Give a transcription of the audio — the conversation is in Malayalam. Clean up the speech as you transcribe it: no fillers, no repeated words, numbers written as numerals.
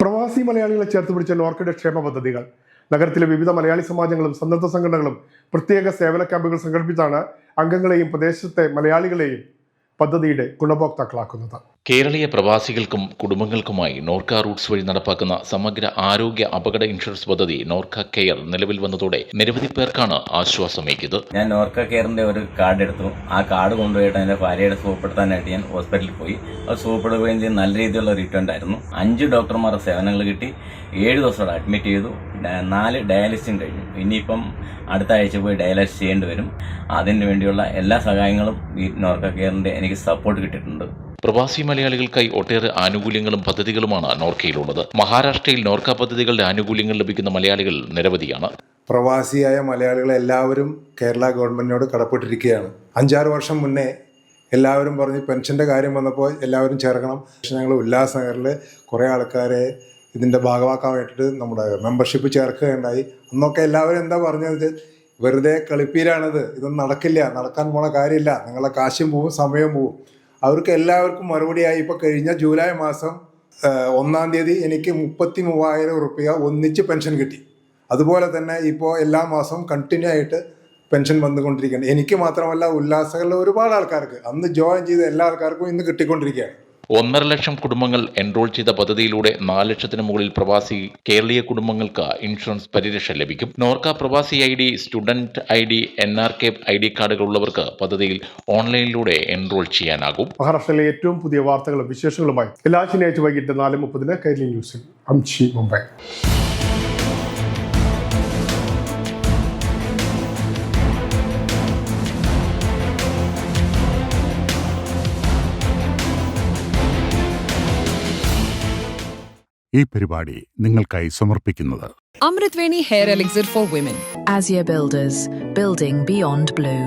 പ്രവാസി മലയാളികളെ ചേർത്ത് പിടിച്ച നോർക്കയുടെ ക്ഷേമ പദ്ധതികൾ. നഗരത്തിലെ വിവിധ മലയാളി സമാജങ്ങളും സന്നദ്ധ സംഘടനകളും പ്രത്യേക സേവന ക്യാമ്പുകൾ സംഘടിപ്പിച്ചാണ് അംഗങ്ങളെയും പ്രദേശത്തെ മലയാളികളെയും പദ്ധതിയുടെ ഗുണഭോക്താക്കളാക്കുന്നത്. കേരളീയ പ്രവാസികൾക്കും കുടുംബങ്ങൾക്കുമായി നോർക്ക റൂട്ട്സ് വഴി നടപ്പാക്കുന്ന സമഗ്ര ആരോഗ്യ അപകട ഇൻഷുറൻസ് പദ്ധതി നോർക്ക കെയർ നിലവിൽ വന്നതോടെ നിരവധി പേർക്കാണ് ആശ്വാസമേകിയത്. ഞാൻ നോർക്ക കെയറിന്റെ ഒരു കാർഡ് എടുത്തു. ആ കാർഡ് കൊണ്ടുപോയിട്ട് എന്റെ ഭാര്യയുടെ സുഖപ്പെടുത്താനായിട്ട് ഞാൻ ഹോസ്പിറ്റലിൽ പോയി. അത് സുഖപ്പെടുകയും ചെയ്ത് നല്ല രീതിയിലുള്ള റിട്ടേൺ ആയിരുന്നു. 5 ഡോക്ടർമാരുടെ സേവനങ്ങൾ കിട്ടി. 7 ദിവസം അഡ്മിറ്റ് ചെയ്തു. 4 ഡയാലിസിസും കഴിഞ്ഞു. ഇനിയിപ്പം അടുത്ത ആഴ്ച പോയി ഡയാലിസിസ് ചെയ്യേണ്ടി വരും. അതിന് വേണ്ടിയുള്ള എല്ലാ സഹായങ്ങളും ഈ നോർക്ക കെയറിന്റെ എനിക്ക് സപ്പോർട്ട് കിട്ടിയിട്ടുണ്ട്. പ്രവാസി മലയാളികൾക്കായി ഒട്ടേറെ ആനുകൂല്യങ്ങളും പദ്ധതികളുമാണ് നോർക്കയിലുള്ളത്. മഹാരാഷ്ട്രയിൽ നോർക്ക പദ്ധതികളുടെ ആനുകൂല്യങ്ങൾ ലഭിക്കുന്ന മലയാളികൾ നിരവധിയാണ്. പ്രവാസിയായ മലയാളികളെ എല്ലാവരും കേരള ഗവൺമെന്റിനോട് കടപ്പെട്ടിരിക്കുകയാണ്. 5-6 വർഷം മുന്നേ എല്ലാവരും പറഞ്ഞ് പെൻഷൻ്റെ കാര്യം വന്നപ്പോൾ എല്ലാവരും ചേർക്കണം. ഞങ്ങൾ ഉല്ലാസനഗറിൽ കുറേ ആൾക്കാരെ ഇതിൻ്റെ ഭാഗമാക്കാൻ വേണ്ടിയിട്ട് നമ്മുടെ മെമ്പർഷിപ്പ് ചേർക്കുകയുണ്ടായി. അന്നൊക്കെ എല്ലാവരും എന്താ പറഞ്ഞത്, വെറുതെ കളിപ്പീരാണിത്, ഇതൊന്നും നടക്കില്ല, നടക്കാൻ പോണ കാര്യമില്ല, നിങ്ങളെ കാശും പോവും സമയവും പോവും. അവർക്ക് എല്ലാവർക്കും മറുപടിയായി ഇപ്പോൾ കഴിഞ്ഞ ജൂലൈ മാസം 1-ാം തീയതി എനിക്ക് 33,000 റുപ്യ ഒന്നിച്ച് പെൻഷൻ കിട്ടി. അതുപോലെ തന്നെ ഇപ്പോൾ എല്ലാ മാസവും കണ്ടിന്യൂ ആയിട്ട് പെൻഷൻ വന്നുകൊണ്ടിരിക്കുകയാണ്. എനിക്ക് മാത്രമല്ല, ഉല്ലാസകളിലെ ഒരുപാട് ആൾക്കാർക്ക്, അന്ന് ജോയിൻ ചെയ്ത എല്ലാ ആൾക്കാർക്കും ഇന്ന് കിട്ടിക്കൊണ്ടിരിക്കുകയാണ്. 1.5 ലക്ഷം കുടുംബങ്ങൾ എൻറോൾ ചെയ്ത പദ്ധതിയിലൂടെ 4 ലക്ഷത്തിന് മുകളിൽ പ്രവാസി കേരളീയ കുടുംബങ്ങൾക്ക് ഇൻഷുറൻസ് പരിരക്ഷ ലഭിക്കും. നോർക്ക പ്രവാസി ID, student ID, NRK ID കാർഡുകൾ ഉള്ളവർക്ക് പദ്ധതിയിൽ ഓൺലൈനിലൂടെ എൻറോൾ ചെയ്യാനാകും. മഹാരാഷ്ട്രയിലെ ഏറ്റവും പുതിയ വാർത്തകളും വിശേഷങ്ങളുമായി എല്ലാ ശനിയാഴ്ച വൈകിട്ട് 4:30 കൈരളി ന്യൂസിൽ. അംശി, മുംബൈ. ഈ പരിപാടി നിങ്ങൾക്കായി സമർപ്പിക്കുന്നത് Amritweni Hair Elixir for Women. Azure Builders, building beyond blue.